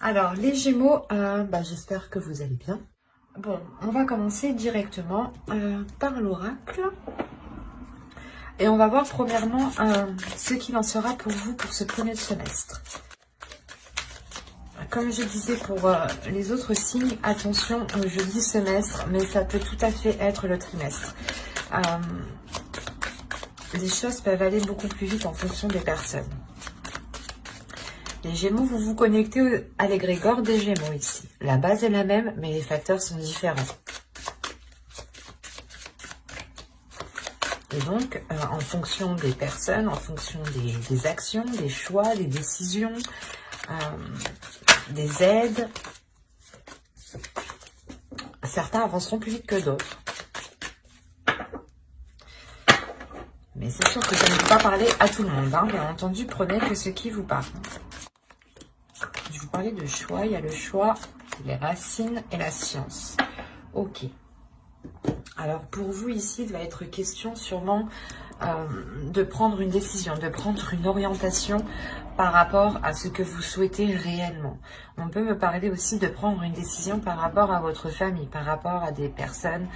Alors, les Gémeaux, j'espère que vous allez bien. Bon, on va commencer directement par l'oracle. Et on va voir premièrement ce qu'il en sera pour vous pour ce premier semestre. Comme je disais pour les autres signes, attention, je dis semestre, mais ça peut tout à fait être le trimestre. Les choses peuvent aller beaucoup plus vite en fonction des personnes. Les Gémeaux, vous vous connectez à l'égrégore des Gémeaux ici. La base est la même, mais les facteurs sont différents. Et donc, en fonction des personnes, en fonction des actions, des choix, des décisions, des aides, certains avanceront plus vite que d'autres. Mais c'est sûr que ça ne peut pas parler à tout le monde. Hein. Bien entendu, prenez que ce qui vous parle. Je vous parlais de choix. Il y a le choix, les racines et la science. Ok. Alors, pour vous, ici, il va être question sûrement de prendre une décision, de prendre une orientation par rapport à ce que vous souhaitez réellement. On peut me parler aussi de prendre une décision par rapport à votre famille, par rapport à des personnes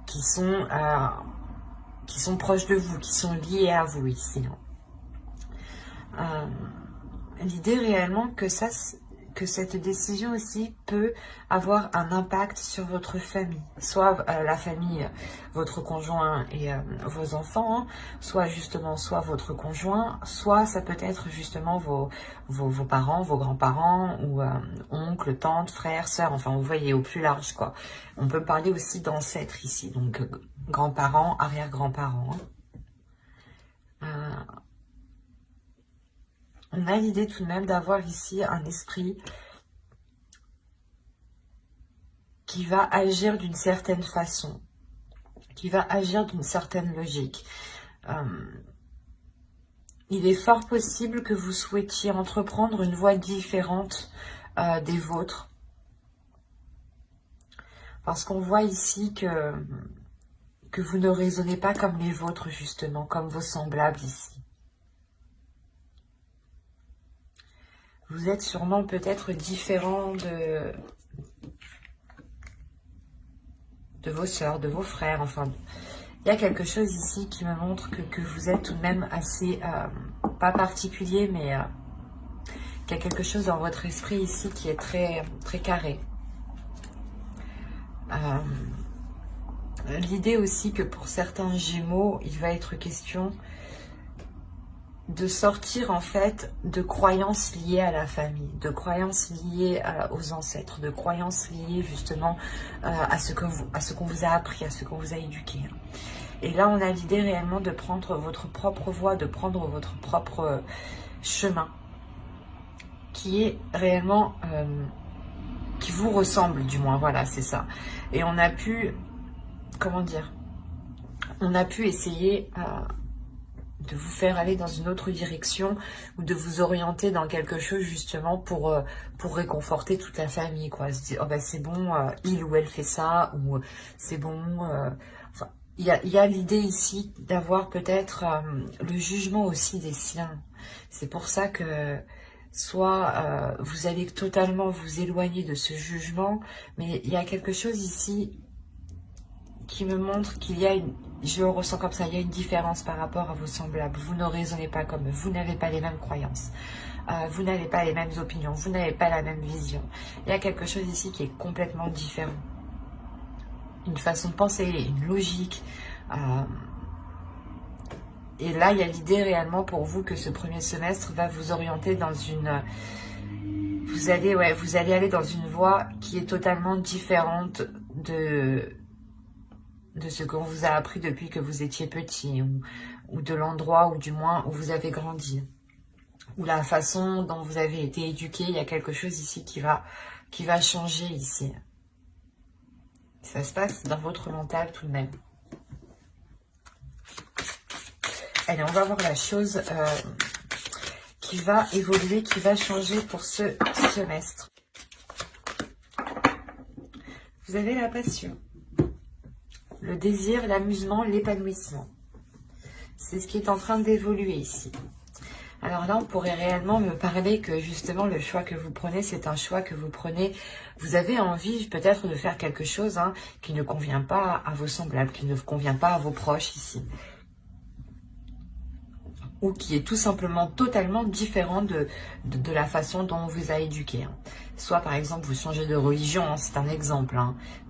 qui sont proches de vous, qui sont liées à vous ici. L'idée réellement que cette décision aussi peut avoir un impact sur votre famille, soit la famille, votre conjoint et vos enfants, hein, soit votre conjoint, soit ça peut être justement vos parents, vos grands-parents, ou oncles, tantes, frères, sœurs, enfin vous voyez au plus large quoi. On peut parler aussi d'ancêtres ici, donc grands-parents, arrière-grands-parents. On a l'idée tout de même d'avoir ici un esprit qui va agir d'une certaine façon, qui va agir d'une certaine logique. Il est fort possible que vous souhaitiez entreprendre une voie différente des vôtres. Parce qu'on voit ici que vous ne raisonnez pas comme les vôtres, justement, comme vos semblables ici. Vous êtes sûrement peut-être différent de vos sœurs, de vos frères, enfin, il y a quelque chose ici qui me montre que vous êtes tout de même assez, pas particulier, mais qu'il y a quelque chose dans votre esprit ici qui est très, très carré. L'idée aussi que pour certains Gémeaux, il va être question de sortir en fait de croyances liées à la famille, de croyances liées aux ancêtres, de croyances liées justement à ce qu'on vous a appris, à ce qu'on vous a éduqué. Et là, on a l'idée réellement de prendre votre propre voie, de prendre votre propre chemin, qui est réellement, qui vous ressemble du moins, voilà, c'est ça. Et on a pu, comment dire, on a pu essayer de vous faire aller dans une autre direction ou de vous orienter dans quelque chose justement pour réconforter toute la famille, quoi. Se dire, oh ben c'est bon, il ou elle fait ça, ou c'est bon. Enfin, il y a l'idée ici d'avoir peut-être le jugement aussi des siens. C'est pour ça que soit vous allez totalement vous éloigner de ce jugement, mais il y a quelque chose ici qui me montre qu'il y a je le ressens comme ça, il y a une différence par rapport à vos semblables. Vous ne raisonnez pas comme eux, vous n'avez pas les mêmes croyances, vous n'avez pas les mêmes opinions, vous n'avez pas la même vision. Il y a quelque chose ici qui est complètement différent. Une façon de penser, une logique. Et là, il y a l'idée réellement pour vous que ce premier semestre va vous orienter dans une... Vous allez aller dans une voie qui est totalement différente de ce qu'on vous a appris depuis que vous étiez petit, ou de l'endroit, ou du moins où vous avez grandi, ou la façon dont vous avez été éduqué. Il y a quelque chose ici qui va changer ici. Ça se passe dans votre mental tout de même. Allez, on va voir la chose qui va évoluer, qui va changer pour ce semestre. Vous avez la passion, le désir, l'amusement, l'épanouissement. C'est ce qui est en train d'évoluer ici. Alors là, on pourrait réellement me parler que justement le choix que vous prenez, c'est un choix que vous prenez. Vous avez envie peut-être de faire quelque chose qui ne convient pas à vos semblables, qui ne convient pas à vos proches ici. Ou qui est tout simplement totalement différent de la façon dont on vous a éduqué. Soit par exemple vous changez de religion, c'est un exemple,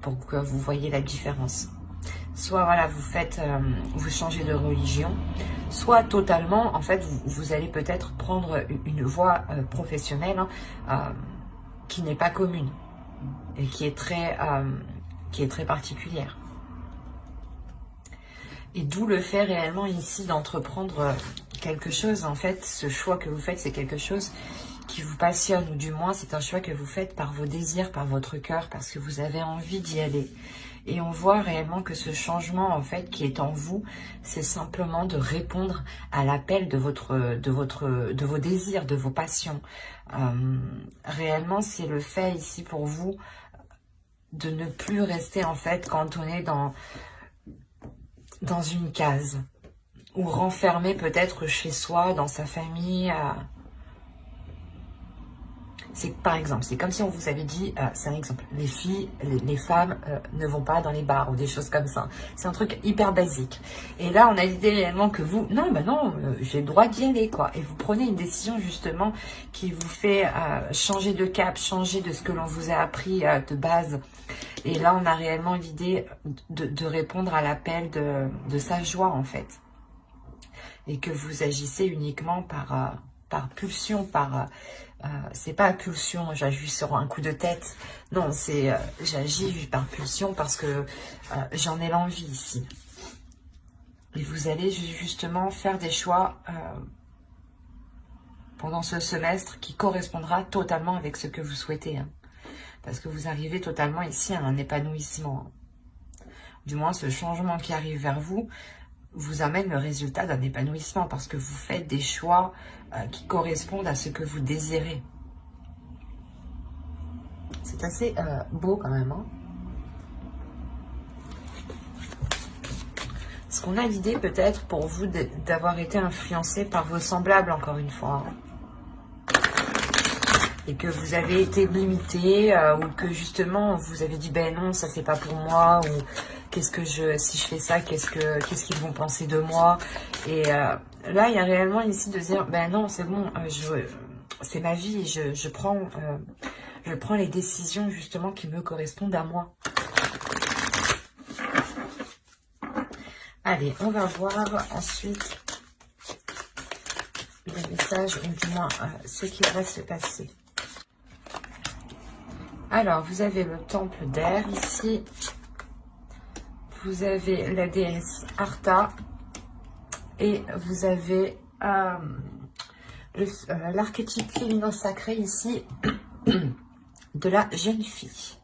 pour que vous voyez la différence. Soit voilà, vous changez de religion, soit totalement, en fait, vous allez peut-être prendre une voie professionnelle qui n'est pas commune et qui est très particulière. Et d'où le fait réellement ici d'entreprendre quelque chose. En fait, ce choix que vous faites, c'est quelque chose qui vous passionne, ou du moins c'est un choix que vous faites par vos désirs, par votre cœur, parce que vous avez envie d'y aller. Et on voit réellement que ce changement, en fait, qui est en vous, c'est simplement de répondre à l'appel de vos désirs, de vos passions. Réellement, c'est le fait ici pour vous de ne plus rester, en fait, cantonné dans une case, ou renfermé peut-être chez soi, dans sa famille. C'est par exemple, c'est comme si on vous avait dit, c'est un exemple, les filles, les femmes ne vont pas dans les bars ou des choses comme ça. C'est un truc hyper basique. Et là, on a l'idée réellement que vous, non, j'ai le droit d'y aller, quoi. Et vous prenez une décision justement qui vous fait changer de cap, changer de ce que l'on vous a appris de base. Et là, on a réellement l'idée de répondre à l'appel de sa joie, en fait. Et que vous agissez uniquement par pulsion, c'est pas pulsion, j'agis sur un coup de tête. Non, c'est j'agis par pulsion parce que j'en ai l'envie ici. Et vous allez justement faire des choix pendant ce semestre qui correspondra totalement avec ce que vous souhaitez. Parce que vous arrivez totalement ici à un épanouissement. Du moins, ce changement qui arrive vers vous vous amène le résultat d'un épanouissement parce que vous faites des choix qui correspondent à ce que vous désirez. C'est assez beau quand même. Est-ce qu'on a l'idée peut-être pour vous d'avoir été influencé par vos semblables encore une fois et que vous avez été limité ou que justement vous avez dit ben non, ça c'est pas pour moi, ou si je fais ça, qu'est-ce qu'ils vont penser de moi. Et là il y a réellement ici de dire ben non, c'est bon, c'est ma vie, je prends les décisions justement qui me correspondent à moi. Allez, on va voir ensuite les messages, ou du moins ce qui va se passer. Alors, vous avez le temple d'air ici. Vous avez la déesse Artha. Et vous avez l'archétype féminin sacré ici de la jeune fille.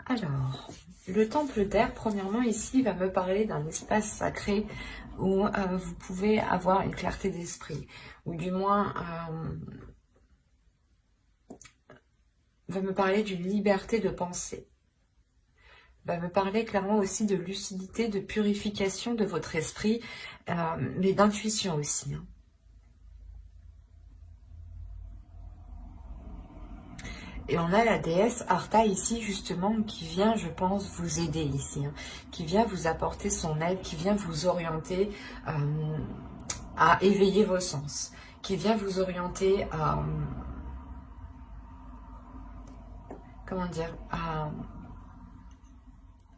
Alors, le temple d'air, premièrement, ici, va me parler d'un espace sacré où vous pouvez avoir une clarté d'esprit, ou du moins, va me parler d'une liberté de pensée. Va me parler clairement aussi de lucidité, de purification de votre esprit, mais d'intuition aussi. Et on a la déesse Artha ici, justement, qui vient, je pense, vous aider ici. Qui vient vous apporter son aide, qui vient vous orienter à éveiller vos sens. Qui vient vous orienter à... comment dire, à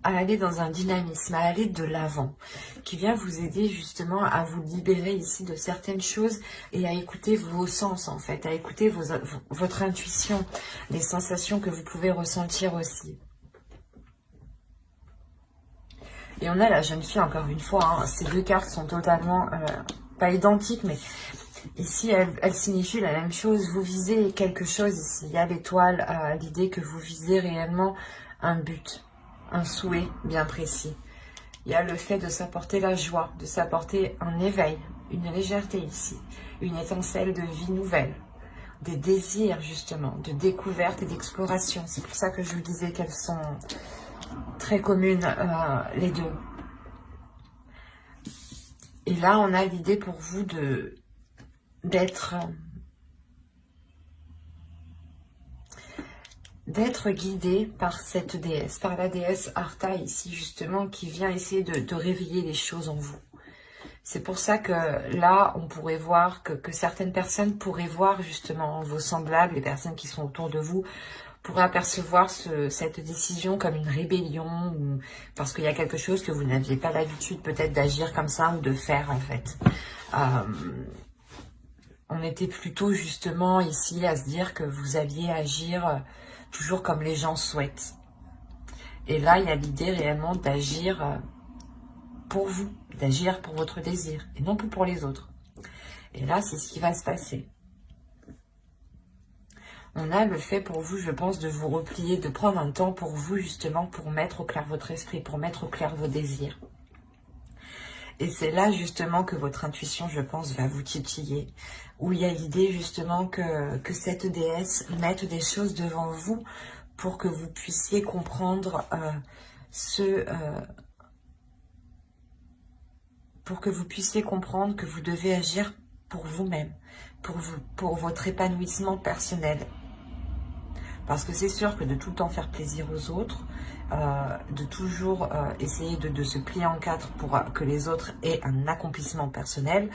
aller dans un dynamisme, à aller de l'avant, qui vient vous aider justement à vous libérer ici de certaines choses et à écouter vos sens en fait, à écouter votre intuition, les sensations que vous pouvez ressentir aussi. Et on a la jeune fille encore une fois, ces deux cartes sont totalement, pas identiques, mais ici elles signifient la même chose. Vous visez quelque chose ici, il y a l'étoile, l'idée que vous visez réellement un but, un souhait bien précis. Il y a le fait de s'apporter la joie, de s'apporter un éveil, une légèreté ici, une étincelle de vie nouvelle, des désirs justement, de découverte et d'exploration. C'est pour ça que je vous disais qu'elles sont très communes, les deux. Et là, on a l'idée pour vous d'être guidé par cette déesse, par la déesse Artha ici justement, qui vient essayer de réveiller les choses en vous. C'est pour ça que là, on pourrait voir que certaines personnes pourraient voir justement vos semblables, les personnes qui sont autour de vous, pourraient apercevoir cette décision comme une rébellion, ou parce qu'il y a quelque chose que vous n'aviez pas l'habitude peut-être d'agir comme ça ou de faire en fait. On était plutôt justement ici à se dire que vous alliez agir toujours comme les gens souhaitent. Et là, il y a l'idée réellement d'agir pour vous, d'agir pour votre désir, et non plus pour les autres. Et là, c'est ce qui va se passer. On a le fait pour vous, je pense, de vous replier, de prendre un temps pour vous, justement, pour mettre au clair votre esprit, pour mettre au clair vos désirs. Et c'est là, justement, que votre intuition, je pense, va vous titiller. Où il y a l'idée, justement, que cette déesse mette des choses devant vous pour que vous puissiez comprendre pour que vous puissiez comprendre que vous devez agir pour vous-même, pour votre épanouissement personnel. Parce que c'est sûr que de tout le temps faire plaisir aux autres, de toujours essayer de se plier en quatre pour que les autres aient un accomplissement personnel,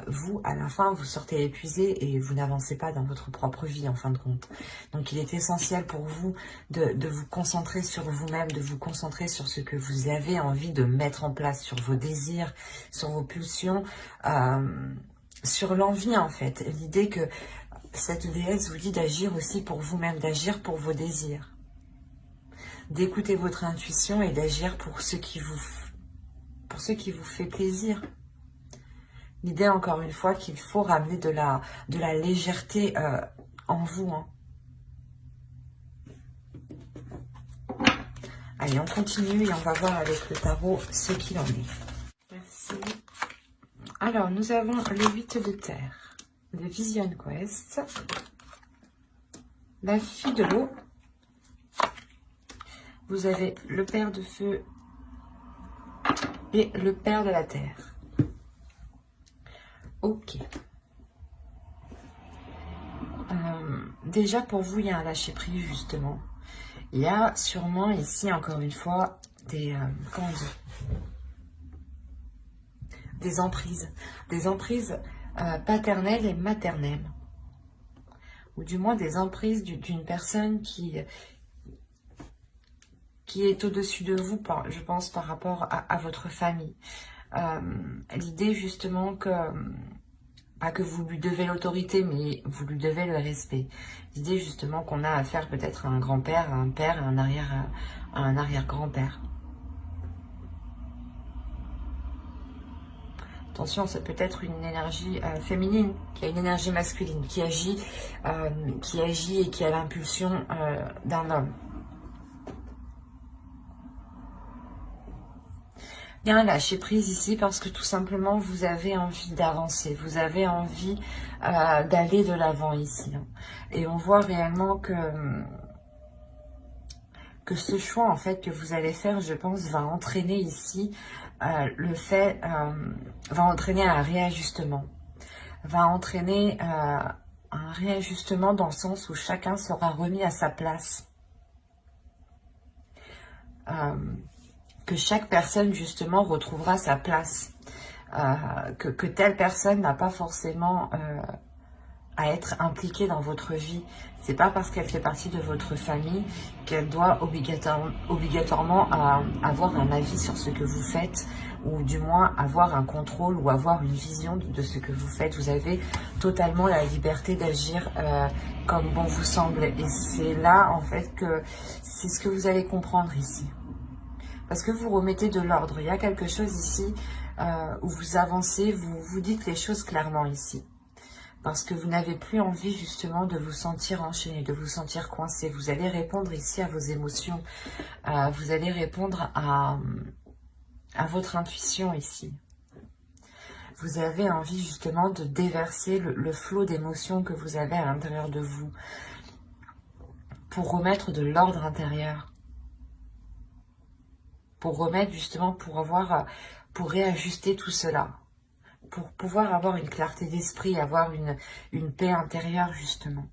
vous, à la fin, vous sortez épuisé et vous n'avancez pas dans votre propre vie, en fin de compte. Donc, il est essentiel pour vous de vous concentrer sur vous-même, de vous concentrer sur ce que vous avez envie de mettre en place, sur vos désirs, sur vos pulsions, sur l'envie, en fait. L'idée que cette déesse vous dit d'agir aussi pour vous-même, d'agir pour vos désirs, d'écouter votre intuition et d'agir pour ce qui vous fait plaisir. L'idée, encore une fois, qu'il faut ramener de la légèreté en vous. Hein. Allez, on continue et on va voir avec le tarot ce qu'il en est. Merci. Alors, nous avons le 8 de terre. Le Vision Quest, la fille de l'eau, vous avez le père de feu et le père de la terre. Ok. Déjà pour vous, il y a un lâcher-prise justement. Il y a sûrement ici, encore une fois, comment dire, des emprises paternelle et maternelle, ou du moins des emprises d'une personne qui est au-dessus de vous, je pense, par rapport à votre famille. L'idée justement que, pas que vous lui devez l'autorité, mais vous lui devez le respect. L'idée justement qu'on a affaire peut-être à un grand-père, à un père, à un arrière-grand-père. Attention, c'est peut-être une énergie féminine, qui a une énergie masculine, qui agit et qui a l'impulsion d'un homme. Il y a un lâcher prise ici parce que tout simplement vous avez envie d'avancer, vous avez envie d'aller de l'avant ici. Hein. Et on voit réellement que ce choix en fait que vous allez faire, je pense, va entraîner ici va entraîner un réajustement, va entraîner un réajustement dans le sens où chacun sera remis à sa place, que chaque personne justement retrouvera sa place, que telle personne n'a pas forcément à être impliquée dans votre vie. C'est pas parce qu'elle fait partie de votre famille qu'elle doit obligatoirement avoir un avis sur ce que vous faites, ou du moins avoir un contrôle ou avoir une vision de ce que vous faites. Vous avez totalement la liberté d'agir comme bon vous semble. Et c'est là en fait que c'est ce que vous allez comprendre ici. Parce que vous remettez de l'ordre. Il y a quelque chose ici où vous avancez, vous dites les choses clairement ici. Parce que vous n'avez plus envie justement de vous sentir enchaîné, de vous sentir coincé. Vous allez répondre ici à vos émotions. Vous allez répondre à votre intuition ici. vous avez envie justement de déverser le flot d'émotions que vous avez à l'intérieur de vous pour remettre de l'ordre intérieur, pour remettre justement, pour réajuster tout cela, pour pouvoir avoir une clarté d'esprit, avoir une paix intérieure justement.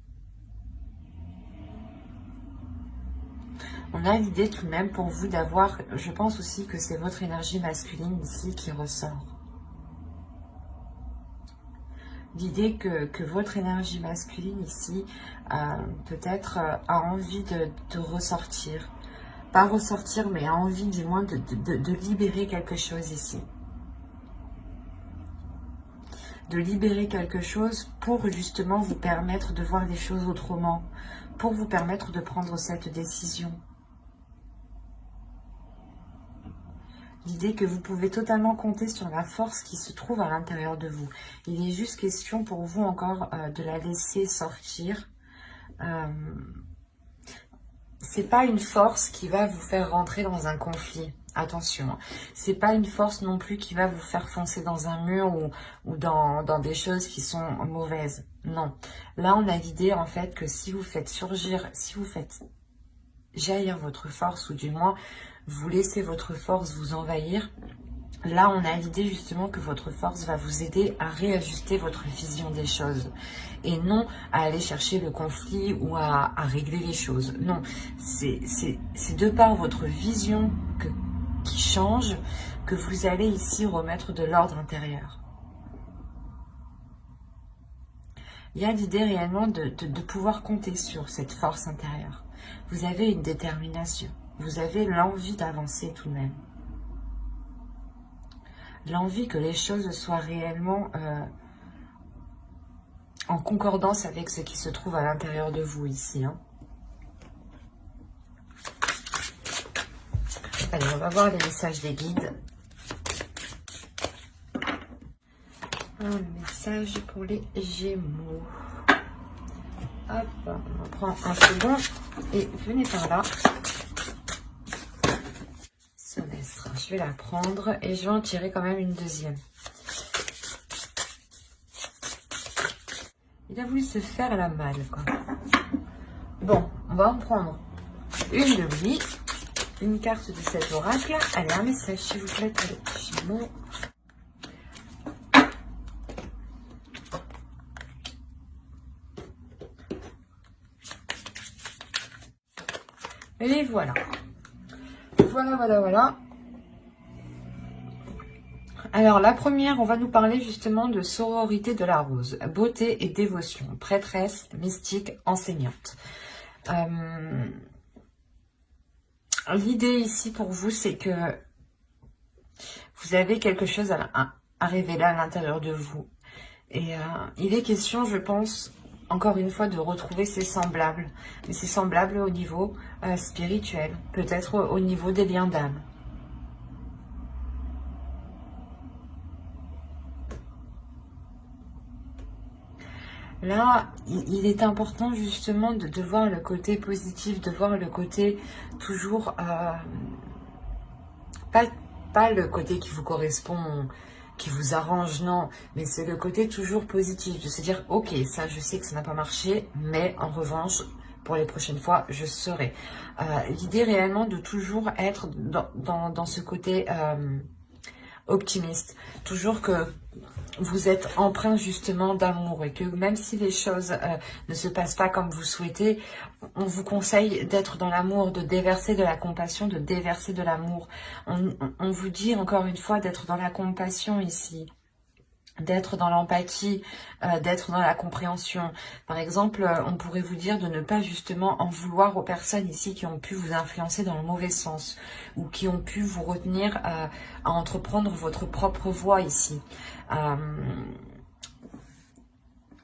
On a l'idée tout de même pour vous d'avoir, je pense aussi que c'est votre énergie masculine ici qui ressort. L'idée que votre énergie masculine ici, peut-être a envie de ressortir. Pas ressortir, mais a envie du moins de libérer quelque chose ici. De libérer quelque chose pour justement vous permettre de voir les choses autrement. Pour vous permettre de prendre cette décision. L'idée que vous pouvez totalement compter sur la force qui se trouve à l'intérieur de vous. Il est juste question pour vous encore de la laisser sortir. C'est pas une force qui va vous faire rentrer dans un conflit. Attention, c'est pas une force non plus qui va vous faire foncer dans un mur ou dans des choses qui sont mauvaises. Non. Là, on a l'idée en fait que si vous faites surgir, si vous faites jaillir votre force, ou du moins vous laissez votre force vous envahir, là on a l'idée justement que votre force va vous aider à réajuster votre vision des choses et non à aller chercher le conflit ou à régler les choses. Non, c'est de par votre vision qui change que vous allez ici remettre de l'ordre intérieur. Il y a l'idée réellement de pouvoir compter sur cette force intérieure. Vous avez une détermination. Vous avez l'envie d'avancer tout de même. L'envie que les choses soient réellement en concordance avec ce qui se trouve à l'intérieur de vous ici. Hein. Allez, on va voir les messages des guides. Un message pour les Gémeaux. Hop, on prend un second et venez par là. Semestre, je vais la prendre et je vais en tirer quand même une deuxième. Il a voulu se faire la malle, quoi. Bon, on va en prendre une de lui, une carte de cet oracle. Allez, un message s'il vous plaît pour les Gémeaux. Et voilà. Voilà. Alors, la première, on va nous parler justement de sororité de la rose. Beauté et dévotion. Prêtresse, mystique, enseignante. L'idée ici pour vous, c'est que vous avez quelque chose à révéler à l'intérieur de vous. Et il est question, je pense, encore une fois, de retrouver ses semblables. Mais ses semblables au niveau spirituel, peut-être au niveau des liens d'âme. Là, il est important justement de voir le côté positif, de voir le côté toujours... pas le côté qui vous correspond, qui vous arrange, non, mais c'est le côté toujours positif, de se dire, ok, ça je sais que ça n'a pas marché, mais en revanche, pour les prochaines fois, je serai. L'idée réellement de toujours être dans ce côté optimiste, toujours que vous êtes empreint justement d'amour et que même si les choses ne se passent pas comme vous souhaitez, on vous conseille d'être dans l'amour, de déverser de la compassion, de déverser de l'amour. On vous dit encore une fois d'être dans la compassion ici, d'être dans l'empathie, d'être dans la compréhension. Par exemple, on pourrait vous dire de ne pas justement en vouloir aux personnes ici qui ont pu vous influencer dans le mauvais sens ou qui ont pu vous retenir à entreprendre votre propre voie ici.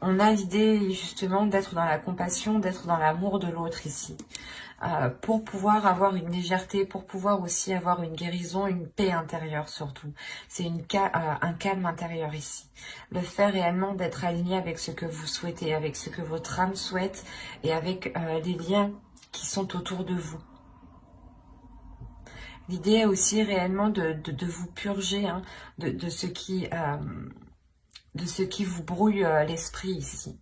On a l'idée justement d'être dans la compassion, d'être dans l'amour de l'autre ici. Pour pouvoir avoir une légèreté, pour pouvoir aussi avoir une guérison, une paix intérieure surtout. C'est un calme intérieur ici. Le fait réellement d'être aligné avec ce que vous souhaitez, avec ce que votre âme souhaite et avec les liens qui sont autour de vous. L'idée est aussi réellement de vous purger de ce qui de ce qui vous brouille l'esprit ici.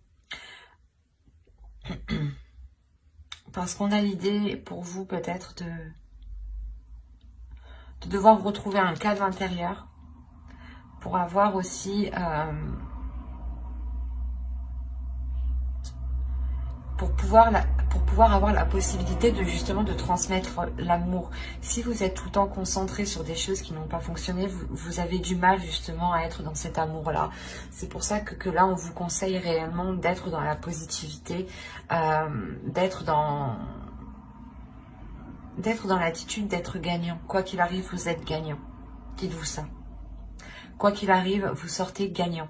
Parce qu'on a l'idée pour vous peut-être de devoir retrouver un cadre intérieur pour avoir aussi, pour pouvoir avoir la possibilité de justement de transmettre l'amour. Si vous êtes tout le temps concentré sur des choses qui n'ont pas fonctionné, vous avez du mal justement à être dans cet amour-là. C'est pour ça que là, on vous conseille réellement d'être dans la positivité, d'être dans l'attitude d'être gagnant. Quoi qu'il arrive, vous êtes gagnant. Dites-vous ça. Quoi qu'il arrive, vous sortez gagnant.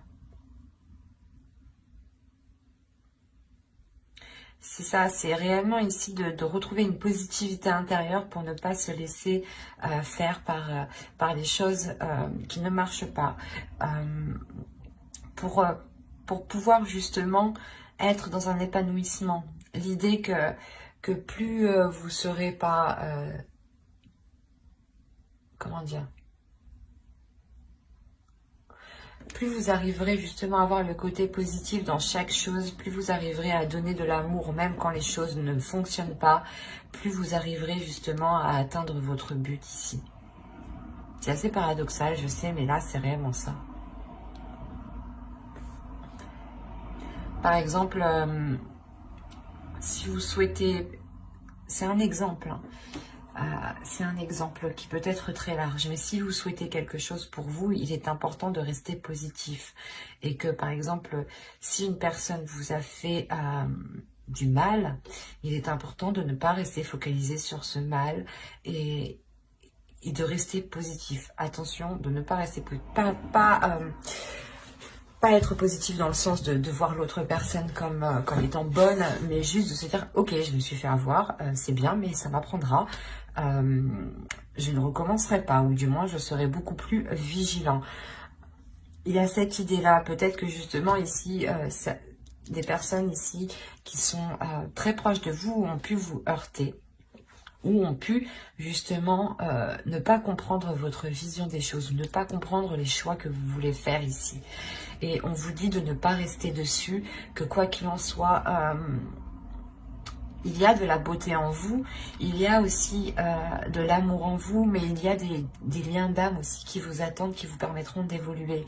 C'est ça, c'est réellement ici de retrouver une positivité intérieure pour ne pas se laisser faire par les choses qui ne marchent pas. Pour pouvoir justement être dans un épanouissement. L'idée que plus vous serez pas... comment dire ? Plus vous arriverez justement à avoir le côté positif dans chaque chose, plus vous arriverez à donner de l'amour même quand les choses ne fonctionnent pas, plus vous arriverez justement à atteindre votre but ici. C'est assez paradoxal, je sais, mais là c'est réellement ça. Par exemple, si vous souhaitez... C'est un exemple, hein. C'est un exemple qui peut être très large, mais si vous souhaitez quelque chose pour vous, il est important de rester positif. Et que par exemple, si une personne vous a fait du mal, il est important de ne pas rester focalisé sur ce mal et de rester positif. Attention, de ne pas rester pas être positif dans le sens de voir l'autre personne comme étant bonne, mais juste de se dire, ok, je me suis fait avoir, c'est bien, mais ça m'apprendra. Je ne recommencerai pas, ou du moins je serai beaucoup plus vigilant. Il y a cette idée-là, peut-être que justement ici, des personnes ici qui sont très proches de vous ont pu vous heurter, ou ont pu justement ne pas comprendre votre vision des choses, ne pas comprendre les choix que vous voulez faire ici. Et on vous dit de ne pas rester dessus, que quoi qu'il en soit, il y a de la beauté en vous, il y a aussi de l'amour en vous, mais il y a des liens d'âme aussi qui vous attendent, qui vous permettront d'évoluer.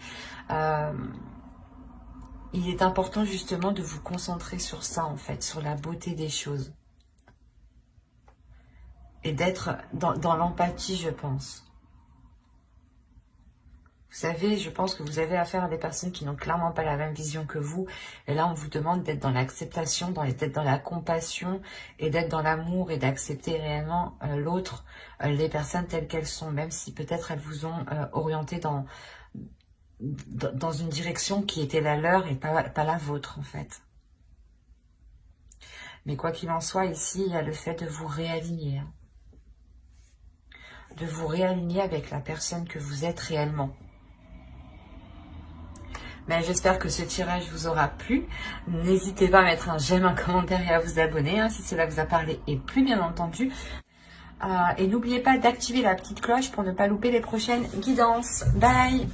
Il est important justement de vous concentrer sur ça en fait, sur la beauté des choses. Et d'être dans l'empathie, je pense. Vous savez, je pense que vous avez affaire à des personnes qui n'ont clairement pas la même vision que vous. Et là, on vous demande d'être dans l'acceptation, d'être dans la compassion et d'être dans l'amour et d'accepter réellement l'autre, les personnes telles qu'elles sont, même si peut-être elles vous ont orienté dans une direction qui était la leur et pas la vôtre, en fait. Mais quoi qu'il en soit, ici, il y a le fait de vous réaligner. Hein. De vous réaligner avec la personne que vous êtes réellement. Mais j'espère que ce tirage vous aura plu. N'hésitez pas à mettre un j'aime, un commentaire et à vous abonner hein, si cela vous a parlé et plu bien entendu. Et n'oubliez pas d'activer la petite cloche pour ne pas louper les prochaines guidances. Bye!